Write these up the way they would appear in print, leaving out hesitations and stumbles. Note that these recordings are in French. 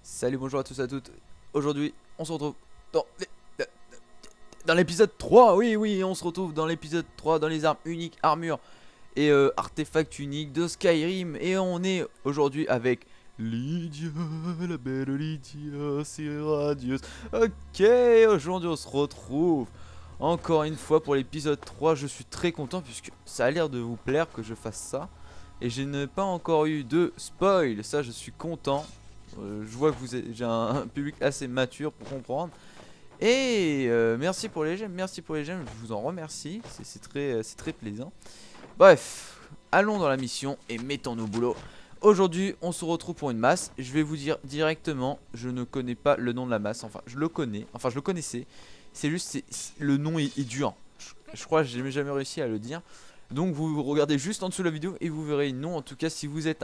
Salut, bonjour à tous et à toutes. Aujourd'hui, on se retrouve dans l'épisode 3. Oui, on se retrouve dans l'épisode 3, dans les armes uniques, armures et artefacts uniques de Skyrim. Et on est aujourd'hui avec Lydia, la belle Lydia, c'est radieuse. Ok, aujourd'hui on se retrouve encore une fois pour l'épisode 3. Je suis très content puisque ça a l'air de vous plaire que je fasse ça. Et je n'ai pas encore eu de spoil, ça je suis content. Je vois que j'ai un public assez mature pour comprendre. Et merci pour les j'aime, je vous en remercie, c'est très plaisant. Bref, allons dans la mission et mettons-nous au boulot. Aujourd'hui, on se retrouve pour une masse. Je vais vous dire directement, je ne connais pas le nom de la masse. Enfin, je le connais, enfin je le connaissais. C'est juste, le nom est dur. Je crois que j'ai jamais réussi à le dire. Donc vous regardez juste en dessous de la vidéo et vous verrez le nom. En tout cas, si vous êtes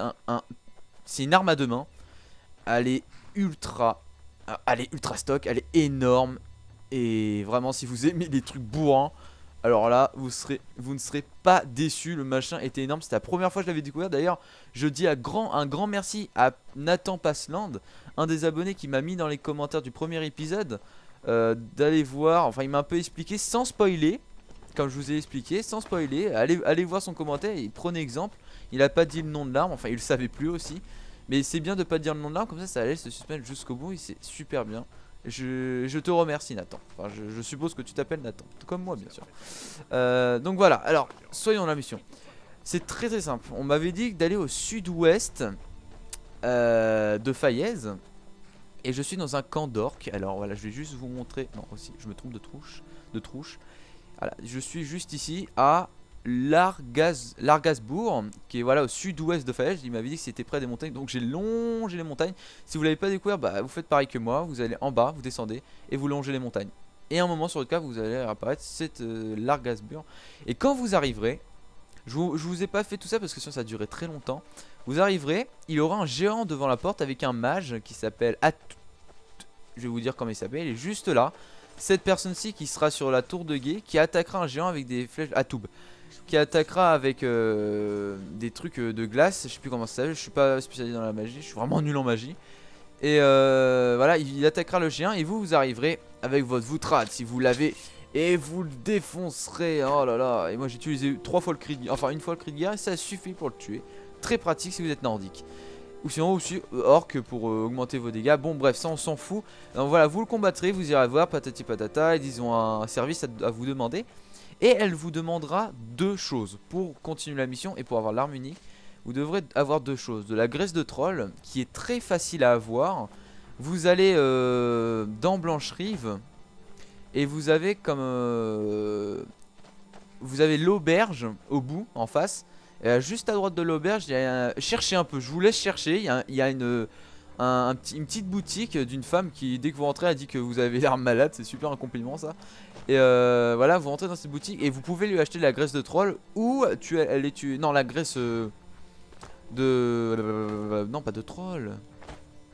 c'est une arme à deux mains. Elle est ultra stock, elle est énorme. Et vraiment, si vous aimez les trucs bourrins, alors là, vous ne serez pas déçus. Le machin était énorme, c'était la première fois que je l'avais découvert. D'ailleurs, je dis un grand merci à Nathan Passland, un des abonnés qui m'a mis dans les commentaires du premier épisode, d'aller voir, enfin il m'a un peu expliqué sans spoiler. Comme je vous ai expliqué, sans spoiler, allez voir son commentaire et prenez exemple. Il a pas dit le nom de l'arme, enfin il le savait plus aussi. Mais c'est bien de pas dire le nom de l'arme, comme ça laisse le suspense jusqu'au bout et c'est super bien. Je te remercie Nathan, enfin je suppose que tu t'appelles Nathan, tout comme moi bien sûr. Donc voilà, alors soyons dans la mission. C'est très simple, on m'avait dit d'aller au sud-ouest de Faiz. Et je suis dans un camp d'orques, alors voilà je vais juste vous montrer, non aussi je me trompe de trouche. Voilà, je suis juste ici à Largasbourg, qui est voilà au sud-ouest de Faiz. Il m'avait dit que c'était près des montagnes, donc j'ai longé les montagnes. Si vous l'avez pas découvert, bah, vous faites pareil que moi, vous allez en bas, vous descendez et vous longez les montagnes. Et à un moment sur le cas, vous allez apparaître cette Largasbourg. Et quand vous arriverez, je vous ai pas fait tout ça parce que sinon ça a duré très longtemps. Vous arriverez, il y aura un géant devant la porte avec un mage qui s'appelle je vais vous dire comment il s'appelle, il est juste là. Cette personne-ci qui sera sur la tour de guet, qui attaquera un géant avec des flèches Atoub, qui attaquera avec des trucs de glace. Je sais plus comment ça s'appelle, je suis pas spécialisé dans la magie, je suis vraiment nul en magie. Et voilà, il attaquera le géant et vous arriverez avec votre Voutrad si vous l'avez. Et vous le défoncerez, oh là là. Et moi j'ai utilisé 3 fois le cri de guerre, enfin une fois le cri de guerre et ça suffit pour le tuer. Très pratique si vous êtes nordique. Ou sinon aussi orc pour augmenter vos dégâts. Bon bref, ça on s'en fout. Donc voilà, vous le combattrez, vous irez voir patati patata. Ils ont un service à vous demander. Et elle vous demandera deux choses pour continuer la mission et pour avoir l'arme unique. Vous devrez avoir deux choses. De la graisse de troll qui est très facile à avoir. Vous allez dans Blancherive. Et vous avez comme vous avez l'auberge au bout, en face. Juste à droite de l'auberge, cherchez un peu, je vous laisse chercher. Il y a une petite boutique d'une femme qui, dès que vous rentrez, a dit que vous avez l'air malade. C'est super un compliment ça. Et voilà, vous rentrez dans cette boutique et vous pouvez lui acheter de la graisse de troll ou non, la graisse non, pas de troll.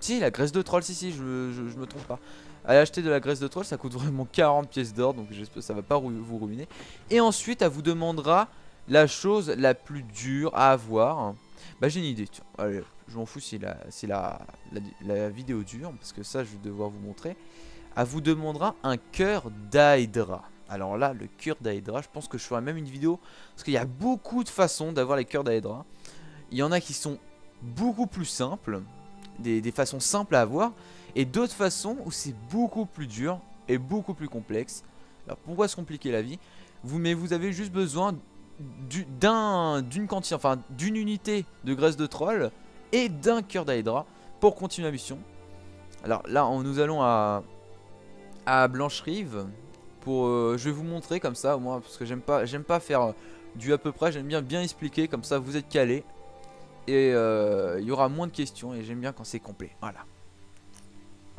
Si, la graisse de troll, si, je me trompe pas. Allez acheter de la graisse de troll, ça coûte vraiment 40 pièces d'or, donc j'espère que ça va pas vous ruiner. Et ensuite, elle vous demandera la chose la plus dure à avoir. Bah j'ai une idée, tiens. Allez, je m'en fous si c'est la vidéo dure, parce que ça je vais devoir vous montrer. Elle vous demandera un cœur d'Hydra. Alors là, le cœur d'Hydra, je pense que je ferai même une vidéo, parce qu'il y a beaucoup de façons d'avoir les cœurs d'Hydra. Il y en a qui sont beaucoup plus simples, des façons simples à avoir, et d'autres façons où c'est beaucoup plus dur et beaucoup plus complexe. Alors pourquoi se compliquer la vie? Mais vous avez juste besoin d'une quantité, enfin d'une unité de graisse de troll et d'un cœur d'Hydra pour continuer la mission. Alors là, nous allons à Blancherive pour je vais vous montrer comme ça au moins, parce que j'aime pas faire du à peu près, j'aime bien expliquer, comme ça vous êtes calé et il y aura moins de questions et j'aime bien quand c'est complet.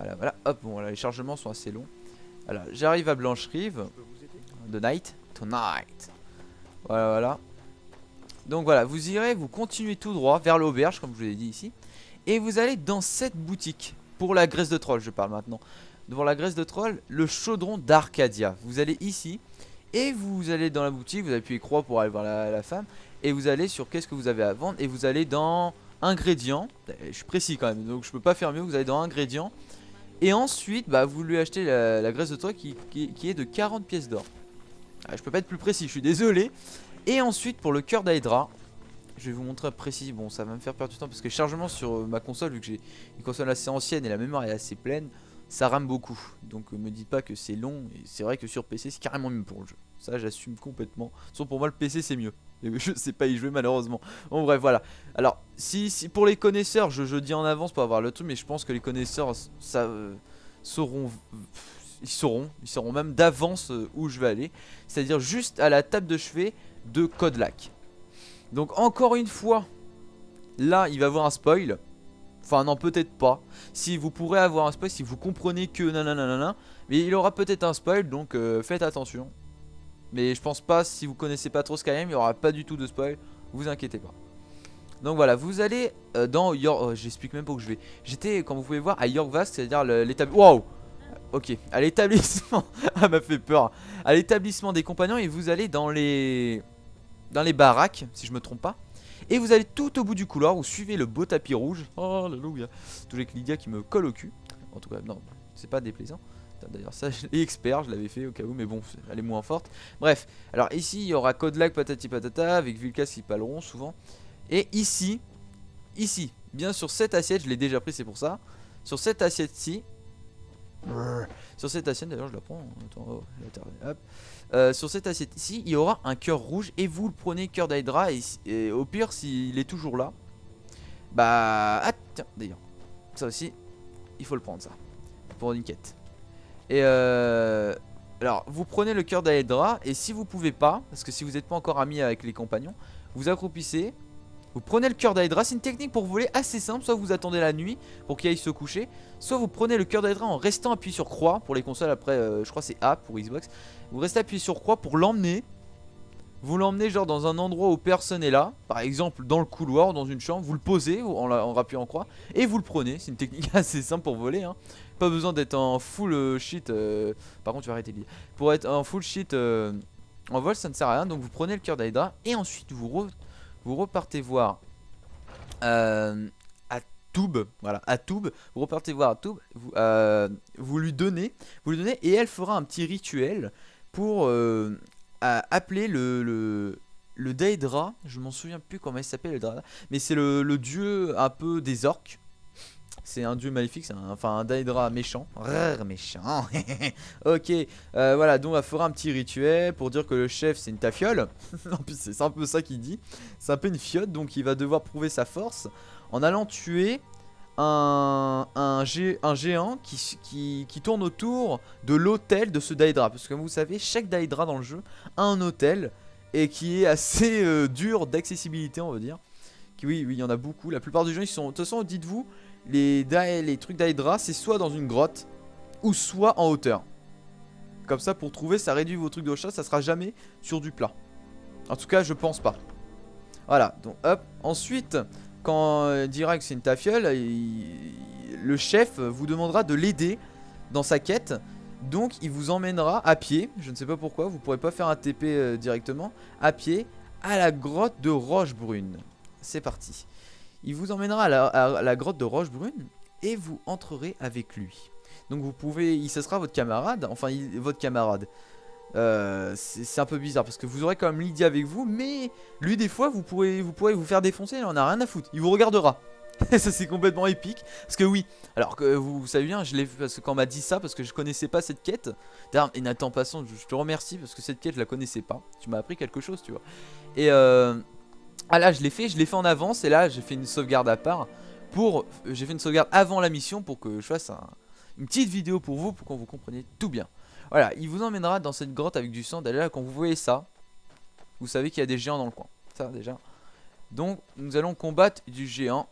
Voilà, hop, bon voilà, les chargements sont assez longs. Voilà, j'arrive à Blancherive. The night tonight. Voilà. Donc voilà, vous irez, vous continuez tout droit vers l'auberge, comme je vous l'ai dit ici. Et vous allez dans cette boutique, pour la graisse de troll, je parle maintenant. Devant la graisse de troll, le chaudron d'Arcadia. Vous allez ici, et vous allez dans la boutique, vous appuyez croix pour aller voir la femme. Et vous allez sur qu'est-ce que vous avez à vendre, et vous allez dans ingrédients. Je suis précis quand même, donc je peux pas faire mieux, vous allez dans ingrédients. Et ensuite, bah, vous lui achetez la graisse de troll qui est de 40 pièces d'or. Je peux pas être plus précis, je suis désolé. Et ensuite pour le cœur d'Hydra, je vais vous montrer précis. Bon, ça va me faire perdre du temps parce que chargement sur ma console, vu que j'ai une console assez ancienne et la mémoire est assez pleine, ça rame beaucoup. Donc me dites pas que c'est long. Et c'est vrai que sur PC c'est carrément mieux pour le jeu. Ça j'assume complètement. Sauf pour moi le PC c'est mieux. Et je sais pas y jouer malheureusement. Bon bref voilà. Alors si pour les connaisseurs, je dis en avance pour avoir le truc, mais je pense que les connaisseurs ça sauront. Ils sauront même d'avance où je vais aller. C'est-à-dire juste à la table de chevet de Codelac. Donc encore une fois, là il va y avoir un spoil. Enfin non, peut-être pas. Si vous pourrez avoir un spoil si vous comprenez que nanana. Mais il aura peut-être un spoil, donc faites attention. Mais je pense pas, si vous connaissez pas trop Skyrim, il y aura pas du tout de spoil. Vous inquiétez pas. Donc voilà, vous allez dans York. J'explique même pas où je vais. J'étais, comme vous pouvez voir, à Yorkvast, c'est-à-dire l'établissement. Waouh! Ok, à l'établissement. Ah, m'a fait peur. À l'établissement des compagnons, et vous allez dans les baraques, si je me trompe pas. Et vous allez tout au bout du couloir, vous suivez le beau tapis rouge. Oh là là, tous les Lydia qui me collent au cul. En tout cas, non, c'est pas déplaisant. D'ailleurs, ça, je l'ai expert, je l'avais fait au cas où, mais bon, elle est moins forte. Bref, alors ici, il y aura Codelac, patati patata, avec Vulcas qui parleront souvent. Et ici, bien sur cette assiette, je l'ai déjà pris, c'est pour ça. Sur cette assiette-ci. Sur cette assiette, d'ailleurs, je la prends. Attends, oh, hop. Sur cette assiette ici, il y aura un cœur rouge et vous le prenez cœur d'Hydra. Et au pire, s'il est toujours là, bah. Ah, tiens, d'ailleurs, ça aussi, il faut le prendre, ça, pour une quête. Et alors, vous prenez le cœur d'Hydra. Et si vous pouvez pas, parce que si vous n'êtes pas encore amis avec les compagnons, vous accroupissez. Vous prenez le cœur d'Hydra, c'est une technique pour voler assez simple. Soit vous attendez la nuit pour qu'il aille se coucher, soit vous prenez le cœur d'Hydra en restant appuyé sur croix. Pour les consoles, après je crois c'est A pour Xbox. Vous restez appuyé sur croix pour l'emmener. Vous l'emmenez genre dans un endroit où personne est là. Par exemple dans le couloir, dans une chambre. Vous le posez en rappuyant en croix et vous le prenez. C'est une technique assez simple pour voler, hein. Pas besoin d'être en full shit. Par contre tu vas arrêter de lire. Pour être en full shit en vol, ça ne sert à rien. Donc vous prenez le cœur d'Hydra et ensuite vous repartez voir à Toub. Voilà, à Toub. Vous repartez voir à Toub. Vous lui donnez et elle fera un petit rituel pour appeler le Daedra. Je m'en souviens plus comment il s'appelle le Daedra, mais c'est le dieu un peu des orques. C'est un dieu maléfique, c'est un Daedra méchant. Rrr, méchant. Ok, voilà, donc elle fera un petit rituel pour dire que le chef c'est une tafiole. En plus c'est un peu ça qu'il dit. C'est un peu une fiotte, donc il va devoir prouver sa force en allant tuer un géant qui tourne autour de l'hôtel de ce Daedra. Parce que comme vous savez, chaque Daedra dans le jeu a un hôtel et qui est assez dur d'accessibilité, on va dire. Oui, il y en a beaucoup. La plupart des gens ils sont. De toute façon, dites-vous, les trucs d'Hydra, c'est soit dans une grotte ou soit en hauteur. Comme ça, pour trouver, ça réduit vos trucs de chat, ça sera jamais sur du plat. En tout cas, je pense pas. Voilà, donc hop. Ensuite, quand dira que c'est une tafiole, le chef vous demandera de l'aider dans sa quête. Donc, il vous emmènera à pied. Je ne sais pas pourquoi, vous pourrez pas faire un TP directement. À pied, à la grotte de Rochebrune. C'est parti. Il vous emmènera à la grotte de Rochebrune et vous entrerez avec lui. Donc vous pouvez, ce sera votre camarade, enfin votre camarade. C'est un peu bizarre parce que vous aurez quand même Lydia avec vous, mais lui des fois vous pourrez vous faire défoncer, il en a rien à foutre, il vous regardera. Ça c'est complètement épique. Parce que oui, alors que vous savez bien, je l'ai vu parce que quand on m'a dit ça, parce que je connaissais pas cette quête. D'ailleurs, et Nathan passant, je te remercie parce que cette quête je la connaissais pas. Tu m'as appris quelque chose, tu vois. Et ah là je l'ai fait en avance et là j'ai fait une sauvegarde à part j'ai fait une sauvegarde avant la mission pour que je fasse une petite vidéo pour vous qu'on vous compreniez tout bien. Voilà, il vous emmènera dans cette grotte avec du sang. D'ailleurs quand vous voyez ça, vous savez qu'il y a des géants dans le coin. Ça déjà. Donc nous allons combattre du géant.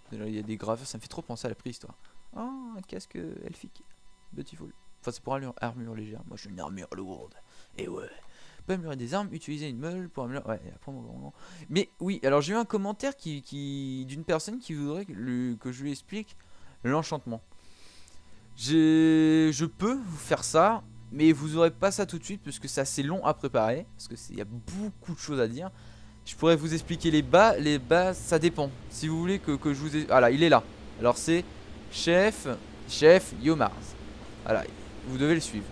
Déjà il y a des gravures, ça me fait trop penser à la préhistoire. Oh, un casque elfique, beautiful. Enfin c'est pour armure légère, moi je suis une armure lourde. Et ouais. peux améliorer des armes, utiliser une meule pour améliorer. Ouais, après, mais oui, alors j'ai eu un commentaire d'une personne qui voudrait que je lui explique l'enchantement. Je peux vous faire ça, mais vous aurez pas ça tout de suite parce que c'est assez long à préparer. Parce que il y a beaucoup de choses à dire. Je pourrais vous expliquer les bas ça dépend. Si vous voulez que je vous ai... Voilà, il est là. Alors c'est chef Yomars. Voilà, vous devez le suivre.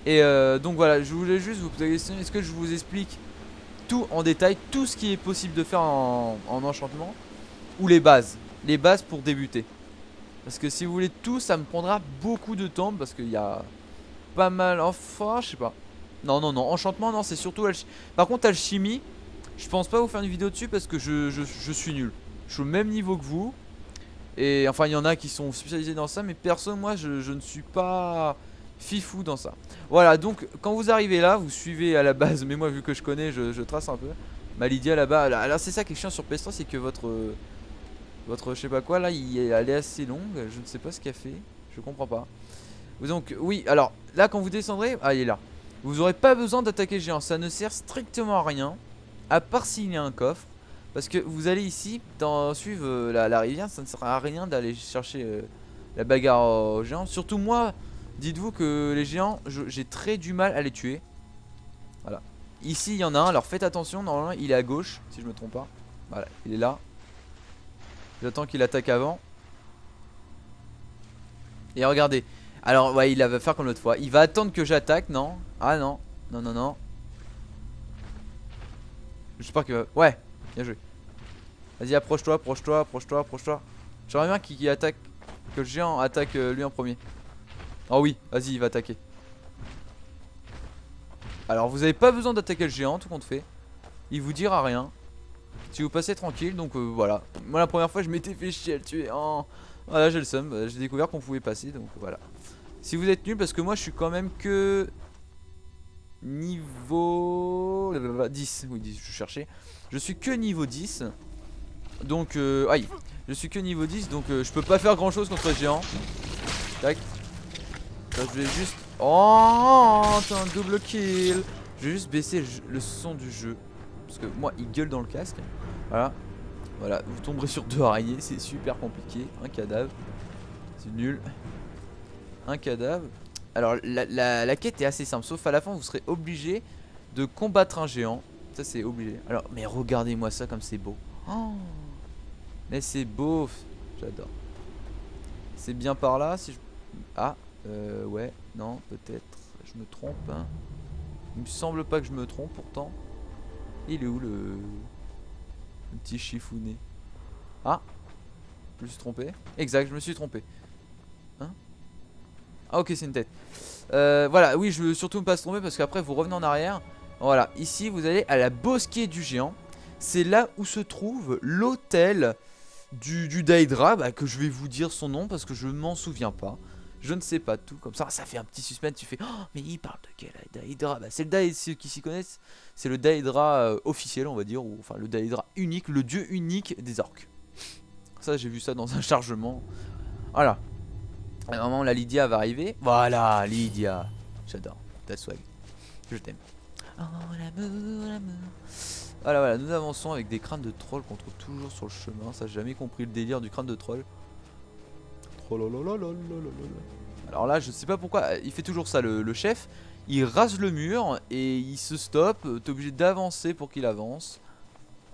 Et donc voilà, je voulais juste vous poser la question, est-ce que je vous explique tout en détail, tout ce qui est possible de faire en enchantement, ou les bases pour débuter? Parce que si vous voulez tout, ça me prendra beaucoup de temps, parce qu'il y a pas mal, enfin je sais pas. Non, enchantement non, c'est surtout alchimie. Par contre alchimie, je pense pas vous faire une vidéo dessus parce que je suis nul. Je suis au même niveau que vous. Et enfin il y en a qui sont spécialisés dans ça, mais perso moi je ne suis pas fifou dans ça. Voilà, donc quand vous arrivez là, vous suivez à la base, mais moi vu que je connais, je trace un peu. Ma Lydia là-bas, là c'est ça qui est chiant sur PS3, c'est que votre je sais pas quoi là, elle est assez longue, je ne sais pas ce qu'elle fait, je comprends pas. Donc oui, alors là quand vous descendrez, ah il est là. Vous aurez pas besoin d'attaquer le géant, ça ne sert strictement à rien, à part s'il y a un coffre. Parce que vous allez ici, suivre la rivière, ça ne sert à rien d'aller chercher la bagarre aux géants. Surtout moi, dites-vous que les géants, j'ai très du mal à les tuer. Voilà. Ici il y en a un, alors faites attention, normalement il est à gauche, si je me trompe pas. Voilà, il est là. J'attends qu'il attaque avant. Et regardez. Alors ouais, il va faire comme l'autre fois. Il va attendre que j'attaque, non? Ah non. Non. J'espère qu'il va... Ouais, bien joué. Vas-y, approche-toi. J'aimerais bien qu'il attaque... Que le géant attaque lui en premier. Oh oui, vas-y, il va attaquer. Alors vous avez pas besoin d'attaquer le géant, tout compte fait. Il vous dira rien. Si vous passez tranquille, donc voilà. Moi la première fois je m'étais fait chier à le tuer. Oh. Voilà, j'ai le seum, j'ai découvert qu'on pouvait passer, donc voilà. Si vous êtes nul, parce que moi je suis quand même que niveau 10. Oui, 10, je cherchais. Je suis que niveau 10. Donc aïe. Je suis que niveau 10, donc je peux pas faire grand chose contre les géants. Tac. Là, je vais juste... Oh, t'as un double kill. Je vais juste baisser le son du jeu. Parce que moi il gueule dans le casque. Voilà, vous tomberez sur 2 araignées, c'est super compliqué. Un cadavre, c'est nul. Un cadavre. Alors la quête est assez simple, sauf à la fin vous serez obligé de combattre un géant. Ça c'est obligé. Alors mais regardez-moi ça comme c'est beau. Oh, mais c'est beau. J'adore. C'est bien par là si je... Ah ouais, non, peut-être. Je me trompe hein. Il me semble pas que je me trompe pourtant. Il est où le petit chifounet? Ah, je me suis trompé. Exact, je me suis trompé. Hein? Ah ok, c'est une tête. Voilà, oui, je veux surtout ne pas se tromper parce qu'après vous revenez en arrière. Voilà, ici vous allez à la bosquet du géant. C'est là où se trouve l'hôtel du Daedra, bah, que je vais vous dire son nom parce que je m'en souviens pas. Je ne sais pas tout, comme ça fait un petit suspense. Tu fais, oh, mais il parle de quel Daedra? Bah, c'est le Daedra, ceux qui s'y connaissent, c'est le Daedra officiel, on va dire, ou enfin le Daedra unique, le dieu unique des orques. Ça, j'ai vu ça dans un chargement. Voilà. À un moment, la Lydia va arriver. Voilà, Lydia. J'adore, ta swag. Je t'aime. Oh, l'amour. Voilà, nous avançons avec des crânes de troll qu'on trouve toujours sur le chemin. Ça, j'ai jamais compris le délire du crâne de troll. Alors là je sais pas pourquoi il fait toujours ça le chef. Il rase le mur et il se stoppe. T'es obligé d'avancer pour qu'il avance.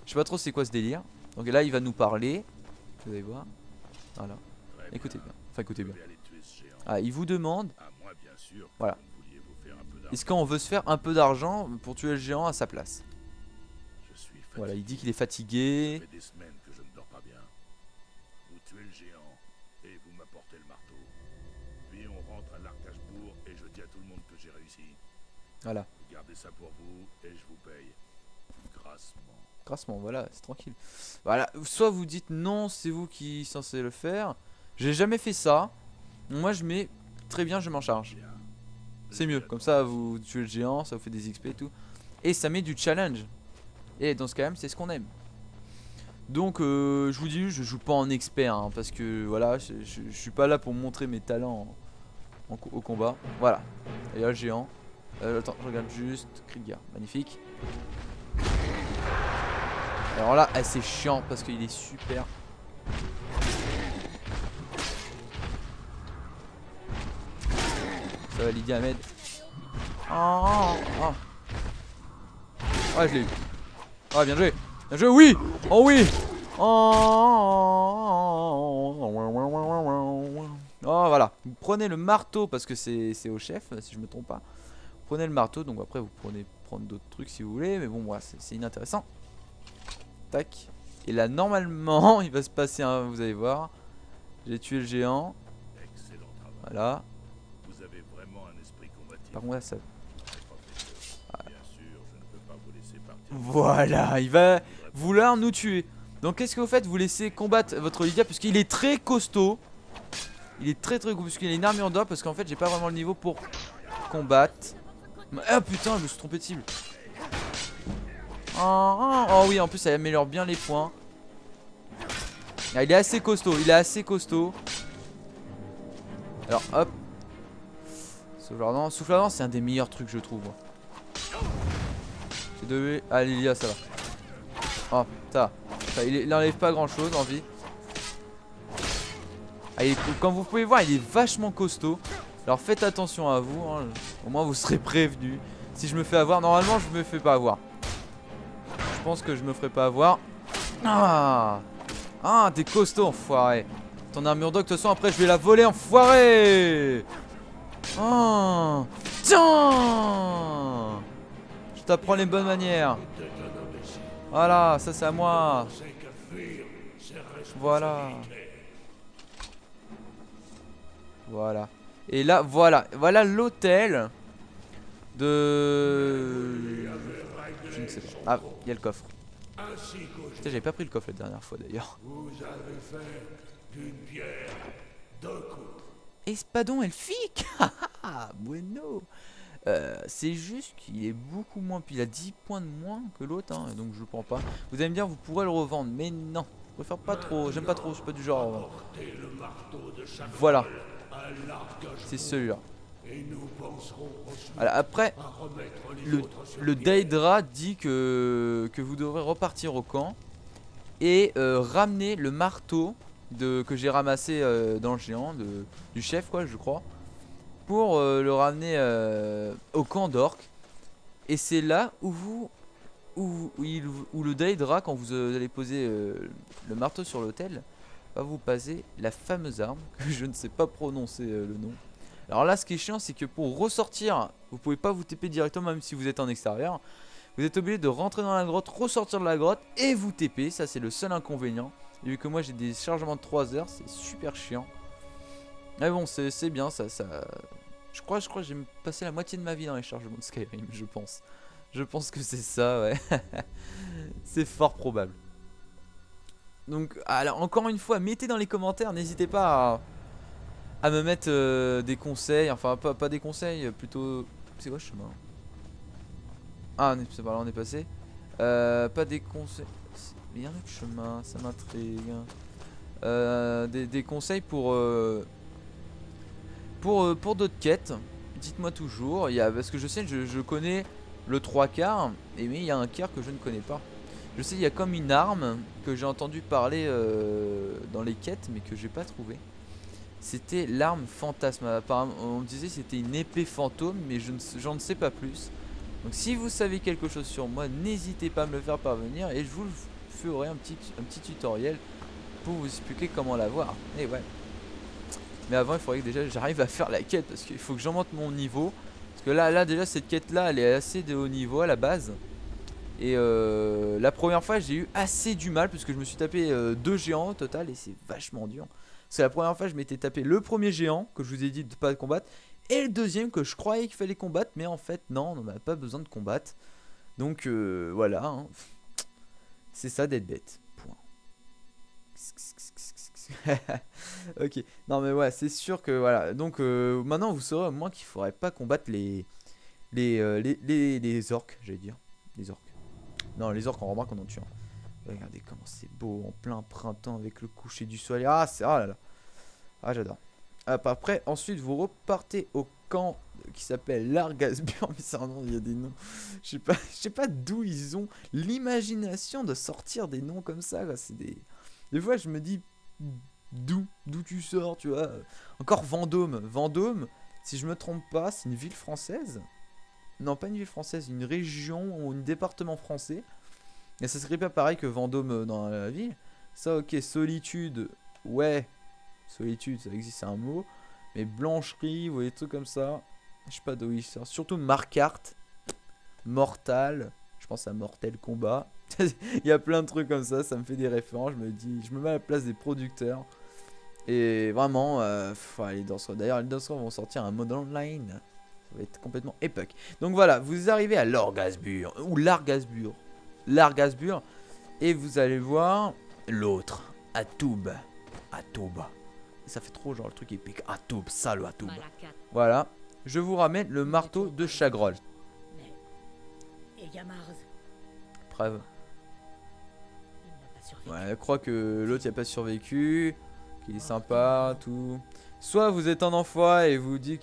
Je sais pas trop c'est quoi ce délire. Donc là il va nous parler. Vous allez voir. Voilà. Écoutez bien. Enfin écoutez bien. Ah, il vous demande. Voilà. Est-ce qu'on veut se faire un peu d'argent pour tuer le géant à sa place? Voilà, il dit qu'il est fatigué. Voilà. Gardez ça pour vous et je vous paye grassement. Grassement, voilà, c'est tranquille. Voilà, soit vous dites non, c'est vous qui êtes censé le faire. J'ai jamais fait ça. Moi je mets très bien, je m'en charge. C'est mieux, comme ça vous tuez le géant, ça vous fait des XP et tout. Et ça met du challenge. Et dans ce cas même, c'est ce qu'on aime. Donc je vous dis, je joue pas en expert hein, parce que voilà, je suis pas là pour montrer mes talents au combat. Voilà, et là le géant. Attends, je regarde juste. Cri de guerre, magnifique. Alors là, c'est chiant parce qu'il est super. Ça va, Lydia m'aide. Oh. Ouais, je l'ai eu. Ah, bien joué. Bien joué, oui. Oh oui. Oh, voilà. Vous prenez le marteau parce que c'est au chef, si je me trompe pas. Vous prenez le marteau, donc après vous prendre d'autres trucs si vous voulez. Mais bon, moi, c'est inintéressant. Tac. Et là, normalement, il va se passer un... Vous allez voir. J'ai tué le géant. Excellent travail. Voilà. Vous avez vraiment un esprit combatif. Par contre, là, ça... Bien sûr, je ne peux pas vous laisser partir. Voilà, il va vouloir nous tuer. Donc qu'est-ce que vous faites? Vous laissez combattre votre Lydia puisqu'il est très costaud. Il est très costaud puisqu'il a une armure d'or. Parce qu'en fait j'ai pas vraiment le niveau pour combattre. Ah putain, je me suis trompé de cible. Oh oui, en plus ça améliore bien les points. Ah, il est assez costaud, Alors hop. Souffle ardent, c'est un des meilleurs trucs je trouve. J'ai deux... Ah Lydia ça va. Oh ça il enlève pas grand chose en vie. Ah, comme vous pouvez voir il est vachement costaud. Alors faites attention à vous hein. Au moins vous serez prévenus. Si je me fais avoir, normalement je me fais pas avoir. Je pense que je me ferai pas avoir. Ah t'es costaud enfoiré. Ton armure d'or de toute façon après je vais la voler enfoiré. Tiens, je t'apprends les bonnes manières. Voilà, ça c'est à moi. Voilà. Voilà. Et là, voilà l'hôtel de... Je ne sais pas. Ah, il y a le coffre. Putain, j'avais pas pris le coffre la dernière fois d'ailleurs. Espadon elfique. Bueno. C'est juste qu'il est beaucoup moins. Puis il a 10 points de moins que l'autre hein, donc je le prends pas. Vous allez me dire vous pourrez le revendre. Mais non, je préfère pas trop. J'aime pas trop, je suis pas du genre voilà. C'est celui-là. Alors après le Daedra dit que vous devrez repartir au camp et ramener le marteau que j'ai ramassé dans le géant du chef quoi je crois. Pour le ramener au camp d'orques. Et c'est là où le Daedra, quand vous allez poser le marteau sur l'autel, va vous passer la fameuse arme que je ne sais pas prononcer le nom. Alors là ce qui est chiant c'est que pour ressortir, vous pouvez pas vous TP directement même si vous êtes en extérieur. Vous êtes obligé de rentrer dans la grotte, ressortir de la grotte et vous TP. Ça c'est le seul inconvénient. Et vu que moi j'ai des chargements de 3 heures, c'est super chiant. Mais bon c'est bien ça. Je crois que j'ai passé la moitié de ma vie dans les chargements de Skyrim, je pense. Je pense que c'est ça, ouais. C'est fort probable. Donc, alors encore une fois, mettez dans les commentaires, n'hésitez pas à me mettre des conseils. Enfin, pas des conseils, plutôt... C'est quoi ce chemin? Ah, c'est par là, on est passé. Pas des conseils... Il y a un autre chemin, ça m'intrigue. Des conseils pour d'autres quêtes. Dites-moi toujours, parce que je sais, je connais le 3/4, mais il y a un quart que je ne connais pas. Je sais, il y a comme une arme que j'ai entendu parler dans les quêtes, mais que j'ai pas trouvé. C'était l'arme fantasme. Apparemment, on me disait c'était une épée fantôme, mais j'en ne sais pas plus. Donc si vous savez quelque chose sur moi, n'hésitez pas à me le faire parvenir et je vous ferai un petit tutoriel pour vous expliquer comment l'avoir. Et ouais. Mais avant il faudrait que déjà j'arrive à faire la quête parce qu'il faut que j'augmente mon niveau. Parce que là déjà cette quête là elle est assez de haut niveau à la base. Et la première fois j'ai eu assez du mal parce que je me suis tapé 2 géants au total et c'est vachement dur. C'est la première fois je m'étais tapé le premier géant que je vous ai dit de pas combattre. Et le deuxième que je croyais qu'il fallait combattre. Mais en fait non, on n'a pas besoin de combattre. Donc voilà hein. C'est ça d'être bête. Point. Ok, non mais ouais, c'est sûr que voilà. Donc maintenant vous saurez au moins qu'il faudrait pas combattre les orques, j'allais dire. Les orques. Non, les orques on remarque qu'on en tue. Regardez comment c'est beau en plein printemps avec le coucher du soleil. Ah, c'est... Ah là là. Ah, j'adore. Après, ensuite, vous repartez au camp qui s'appelle Largasbur. Mais c'est un nom, il y a des noms. Je sais pas d'où ils ont l'imagination de sortir des noms comme ça. Quoi. C'est des fois, je me dis d'où tu sors, tu vois. Encore Vendôme. Vendôme, si je me trompe pas, c'est une ville française. Non, pas une ville française, une région ou un département français. Et ça serait pas pareil que Vendôme dans la ville. Ça, ok, solitude, ouais. Solitude, ça existe, c'est un mot. Mais blancherie, ou des trucs comme ça. Je sais pas d'où il sort. Surtout Marquardt, Mortal. Je pense à Mortel Combat. Il y a plein de trucs comme ça me fait des références. Je me mets à la place des producteurs. Et vraiment, les danseurs. D'ailleurs, les danseurs vont sortir un mode online. Ça va être complètement époque. Donc voilà, vous arrivez à l'Orgasbur. Ou Largasbur. Largasbur. Et vous allez voir l'autre. Atoub. Atoub. Ça fait trop genre le truc épique. Atoub, ça le Atoub. Voilà. Je vous ramène le marteau de Chagrol. Et Yamarz, Preuve. il n'a pas survécu. Ouais, je crois que l'autre il a pas survécu. Qu'il est sympa, tout. Soit vous êtes un enfoiré et vous dites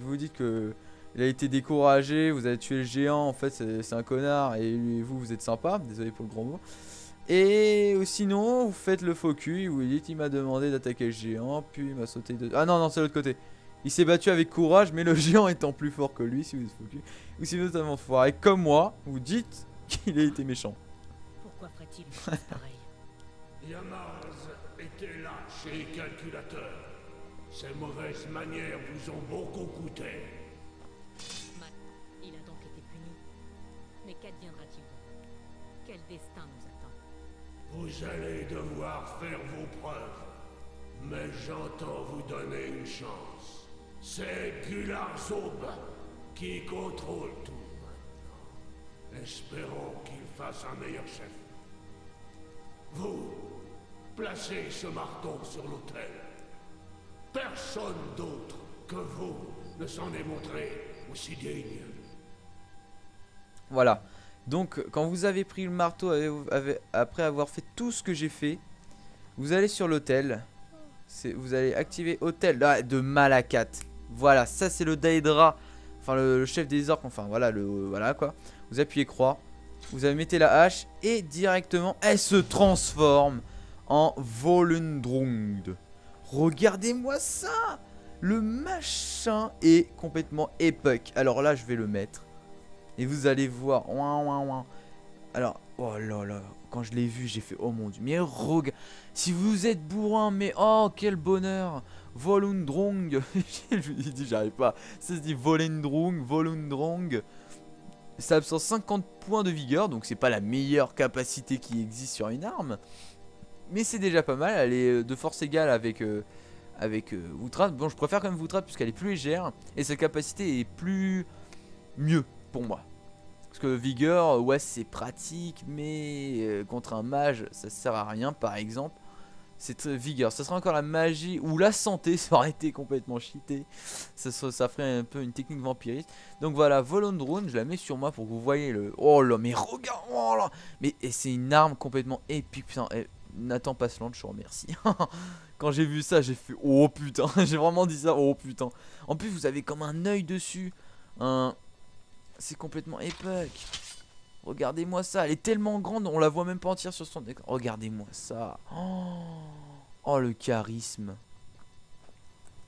vous dites que il a été découragé, vous avez tué le géant, en fait c'est un connard et vous êtes sympa, désolé pour le gros mot. Et sinon vous faites le faux cul, vous dites il m'a demandé d'attaquer le géant, puis il m'a sauté de... Ah non, c'est l'autre côté. Il s'est battu avec courage, mais le géant étant plus fort que lui, si vous êtes faux cul. Ou si vous êtes un enfoiré comme moi, vous dites qu'il a été méchant. Pourquoi ferait-il une chose pareille? Yamarz était lâche et calculateur. Ses mauvaises manières vous ont beaucoup coûté. Il a donc été puni. Mais qu'adviendra-t-il donc? Quel destin nous attend? Vous allez devoir faire vos preuves. Mais j'entends vous donner une chance. C'est Gularzob qui contrôle tout maintenant. Espérons qu'il fasse un meilleur chef. Vous, placez ce marteau sur l'autel. Personne d'autre que vous ne s'en est montré aussi digne. Voilà. Donc quand vous avez pris le marteau après avoir fait tout ce que j'ai fait, vous allez sur l'autel. Vous allez activer hôtel de Malakat. Voilà, ça c'est le Daedra. Enfin le chef des orques. Enfin voilà quoi. Vous appuyez croix. Vous mettez la hache et directement elle se transforme en Volundrung. Regardez-moi ça. Le machin est complètement époque. Alors là je vais le mettre. Et vous allez voir. Alors, oh là là. Quand je l'ai vu, j'ai fait oh mon dieu. Mais regarde. Si vous êtes bourrin, mais oh quel bonheur. Volundrung. Je lui dis, j'arrive pas. Ça se dit Volundrung. Ça absorbe 50 points de vigueur. Donc c'est pas la meilleure capacité qui existe sur une arme. Mais c'est déjà pas mal. Elle est de force égale avec Vutra. Bon, je préfère quand même Vutra puisqu'elle est plus légère. Et sa capacité est mieux pour moi. Parce que vigueur, ouais c'est pratique, mais contre un mage ça sert à rien par exemple. C'est très vigueur, ça serait encore la magie ou la santé, ça aurait été complètement cheaté. Ça ferait un peu une technique vampiriste. Donc voilà, Volundrun, je la mets sur moi pour que vous voyez le... Oh là, mais regarde, oh là. Mais c'est une arme complètement épique, putain. Nathan Passeland, je te remercie. Quand j'ai vu ça, j'ai fait oh putain, j'ai vraiment dit ça, oh putain. En plus vous avez comme un œil dessus, c'est complètement époque. Regardez-moi ça, elle est tellement grande, on la voit même pas entière sur son écran. Regardez-moi ça. Oh le charisme.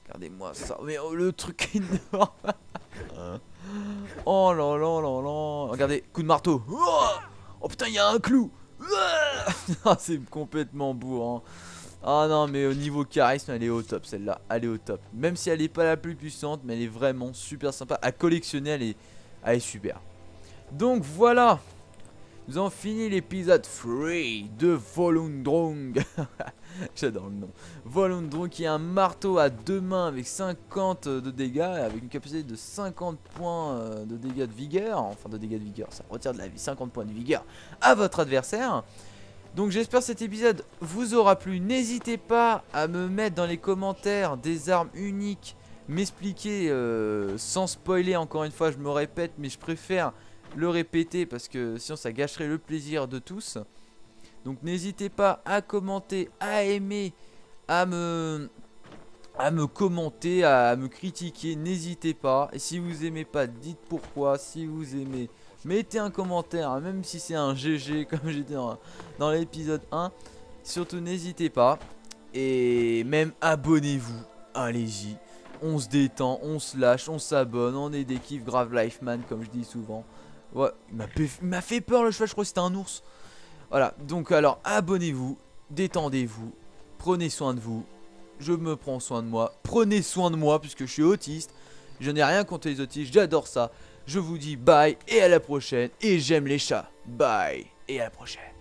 Regardez-moi ça. Mais oh, le truc énorme. Oh là là là là. Regardez, coup de marteau. Oh putain, il y a un clou. C'est complètement bourrin. Ah non, mais au niveau charisme, elle est au top celle-là. Elle est au top. Même si elle est pas la plus puissante, mais elle est vraiment super sympa. À collectionner, elle est super. Donc voilà, nous avons fini l'épisode 3 de Volundrung. J'adore le nom. Volundrung qui est un marteau à deux mains avec 50 de dégâts, avec une capacité de 50 points de dégâts de vigueur. Enfin de dégâts de vigueur, ça retire de la vie, 50 points de vigueur à votre adversaire. Donc j'espère que cet épisode vous aura plu. N'hésitez pas à me mettre dans les commentaires des armes uniques, m'expliquer sans spoiler, encore une fois je me répète, mais je préfère le répéter parce que sinon ça gâcherait le plaisir de tous. Donc n'hésitez pas à commenter, à aimer, à me à me commenter, à me critiquer, n'hésitez pas. Et si vous aimez pas, dites pourquoi. Si vous aimez, mettez un commentaire, hein, même si c'est un GG comme j'ai dit dans l'épisode 1. Surtout n'hésitez pas. Et même abonnez-vous, allez-y. On se détend, on se lâche, on s'abonne, on est des kiffs grave life man comme je dis souvent. Ouais, il m'a fait peur le cheval, je crois que c'était un ours. Voilà, donc alors abonnez-vous, détendez-vous, prenez soin de vous. Je me prends soin de moi, prenez soin de moi puisque je suis autiste. Je n'ai rien contre les autistes, j'adore ça. Je vous dis bye et à la prochaine. Et j'aime les chats. Bye et à la prochaine.